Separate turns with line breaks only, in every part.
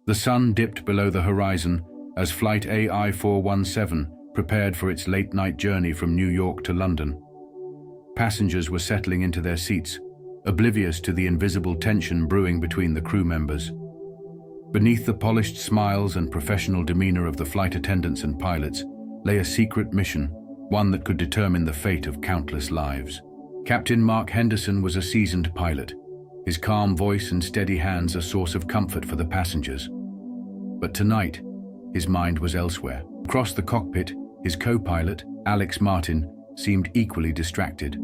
The sun dipped below the horizon as Flight AI-417 prepared for its late-night journey from New York to London. Passengers were settling into their seats, oblivious to the invisible tension brewing between the crew members. Beneath the polished smiles and professional demeanor of the flight attendants and pilots lay a secret mission, one that could determine the fate of countless lives. Captain Mark Henderson was a seasoned pilot, his calm voice and steady hands a source of comfort for the passengers. But tonight, his mind was elsewhere. Across the cockpit, his co-pilot, Alex Martin, seemed equally distracted.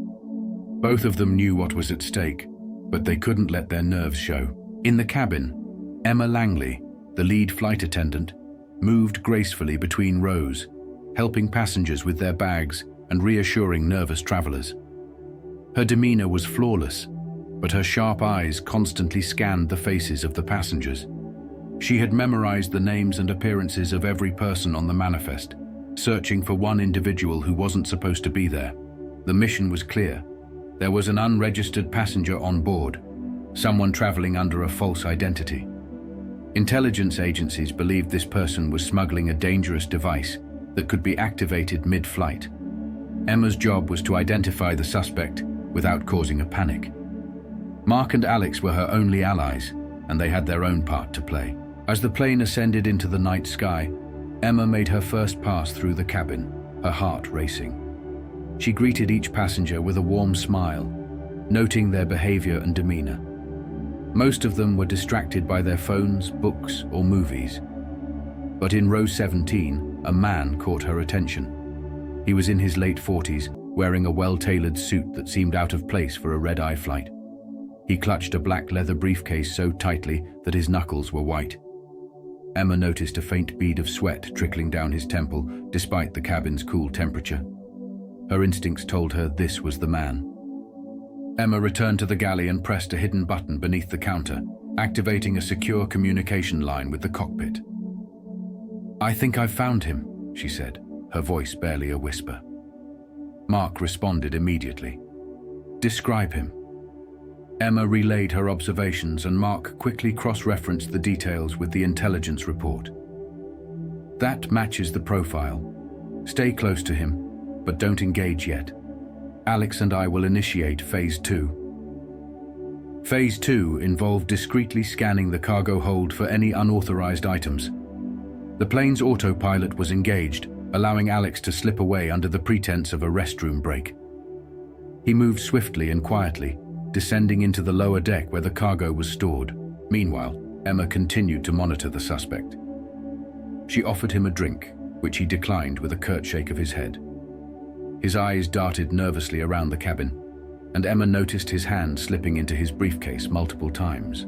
Both of them knew what was at stake, but they couldn't let their nerves show. In the cabin, Emma Langley, the lead flight attendant, moved gracefully between rows, helping passengers with their bags and reassuring nervous travelers. Her demeanor was flawless, but her sharp eyes constantly scanned the faces of the passengers. She had memorized the names and appearances of every person on the manifest, searching for one individual who wasn't supposed to be there. The mission was clear. There was an unregistered passenger on board, someone traveling under a false identity. Intelligence agencies believed this person was smuggling a dangerous device that could be activated mid-flight. Emma's job was to identify the suspect without causing a panic. Mark and Alex were her only allies, and they had their own part to play. As the plane ascended into the night sky, Emma made her first pass through the cabin, her heart racing. She greeted each passenger with a warm smile, noting their behavior and demeanor. Most of them were distracted by their phones, books, or movies. But in row 17, a man caught her attention. He was in his late 40s, wearing a well-tailored suit that seemed out of place for a red-eye flight. He clutched a black leather briefcase so tightly that his knuckles were white. Emma noticed a faint bead of sweat trickling down his temple, despite the cabin's cool temperature. Her instincts told her this was the man. Emma returned to the galley and pressed a hidden button beneath the counter, activating a secure communication line with the cockpit. "I think I've found him," she said, her voice barely a whisper. Mark responded immediately. "Describe him." Emma relayed her observations and Mark quickly cross-referenced the details with the intelligence report. "That matches the profile. Stay close to him, but don't engage yet. Alex and I will initiate Phase 2. Phase 2 involved discreetly scanning the cargo hold for any unauthorized items. The plane's autopilot was engaged, allowing Alex to slip away under the pretense of a restroom break. He moved swiftly and quietly, descending into the lower deck where the cargo was stored. Meanwhile, Emma continued to monitor the suspect. She offered him a drink, which he declined with a curt shake of his head. His eyes darted nervously around the cabin, and Emma noticed his hand slipping into his briefcase multiple times.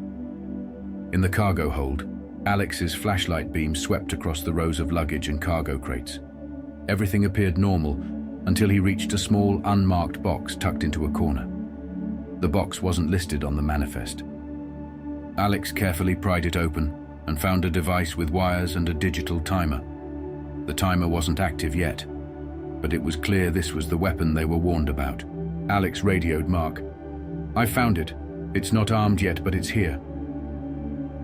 In the cargo hold, Alex's flashlight beam swept across the rows of luggage and cargo crates. Everything appeared normal until he reached a small, unmarked box tucked into a corner. The box wasn't listed on the manifest. Alex carefully pried it open and found a device with wires and a digital timer. The timer wasn't active yet, but it was clear this was the weapon they were warned about. Alex radioed Mark. "I found it. It's not armed yet, but it's here."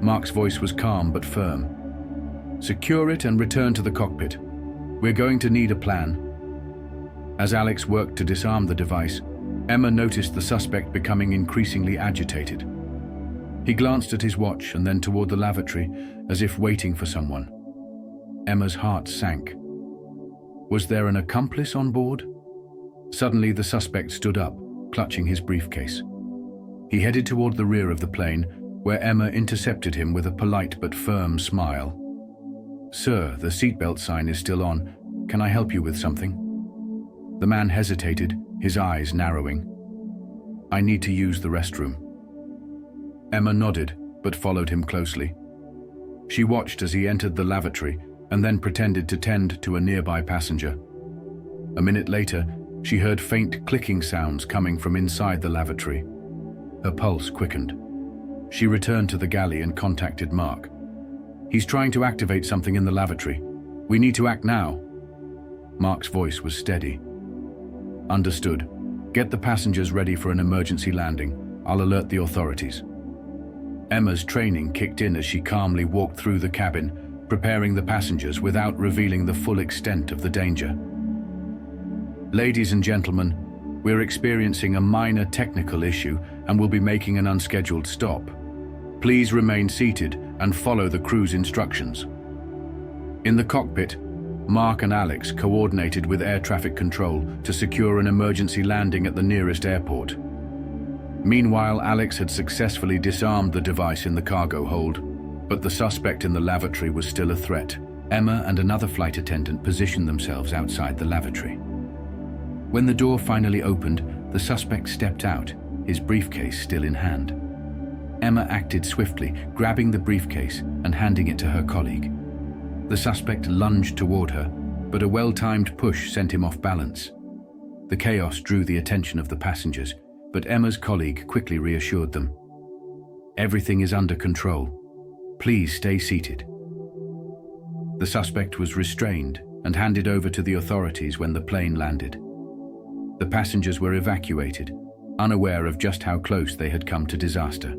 Mark's voice was calm but firm. "Secure it and return to the cockpit. We're going to need a plan." As Alex worked to disarm the device, Emma noticed the suspect becoming increasingly agitated. He glanced at his watch and then toward the lavatory, as if waiting for someone. Emma's heart sank. Was there an accomplice on board? Suddenly, the suspect stood up, clutching his briefcase. He headed toward the rear of the plane, where Emma intercepted him with a polite but firm smile. "Sir, the seatbelt sign is still on. Can I help you with something?" The man hesitated, his eyes narrowing. "I need to use the restroom." Emma nodded, but followed him closely. She watched as he entered the lavatory and then pretended to tend to a nearby passenger. A minute later, she heard faint clicking sounds coming from inside the lavatory. Her pulse quickened. She returned to the galley and contacted Mark. "He's trying to activate something in the lavatory. We need to act now." Mark's voice was steady. "Understood. Get the passengers ready for an emergency landing. I'll alert the authorities." Emma's training kicked in as she calmly walked through the cabin, preparing the passengers without revealing the full extent of the danger. Ladies and gentlemen, we're experiencing a minor technical issue and will be making an unscheduled stop. Please remain seated and follow the crew's instructions. In the cockpit, Mark and Alex coordinated with air traffic control to secure an emergency landing at the nearest airport. Meanwhile, Alex had successfully disarmed the device in the cargo hold, but the suspect in the lavatory was still a threat. Emma and another flight attendant positioned themselves outside the lavatory. When the door finally opened, the suspect stepped out, his briefcase still in hand. Emma acted swiftly, grabbing the briefcase and handing it to her colleague. The suspect lunged toward her, but a well-timed push sent him off balance. The chaos drew the attention of the passengers, but Emma's colleague quickly reassured them. "Everything is under control. Please stay seated." The suspect was restrained and handed over to the authorities when the plane landed. The passengers were evacuated, unaware of just how close they had come to disaster.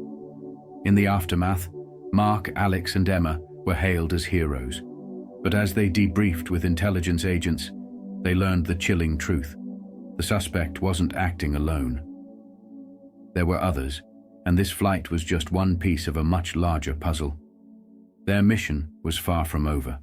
In the aftermath, Mark, Alex, and Emma were hailed as heroes. But as they debriefed with intelligence agents, they learned the chilling truth. The suspect wasn't acting alone. There were others, and this flight was just one piece of a much larger puzzle. Their mission was far from over.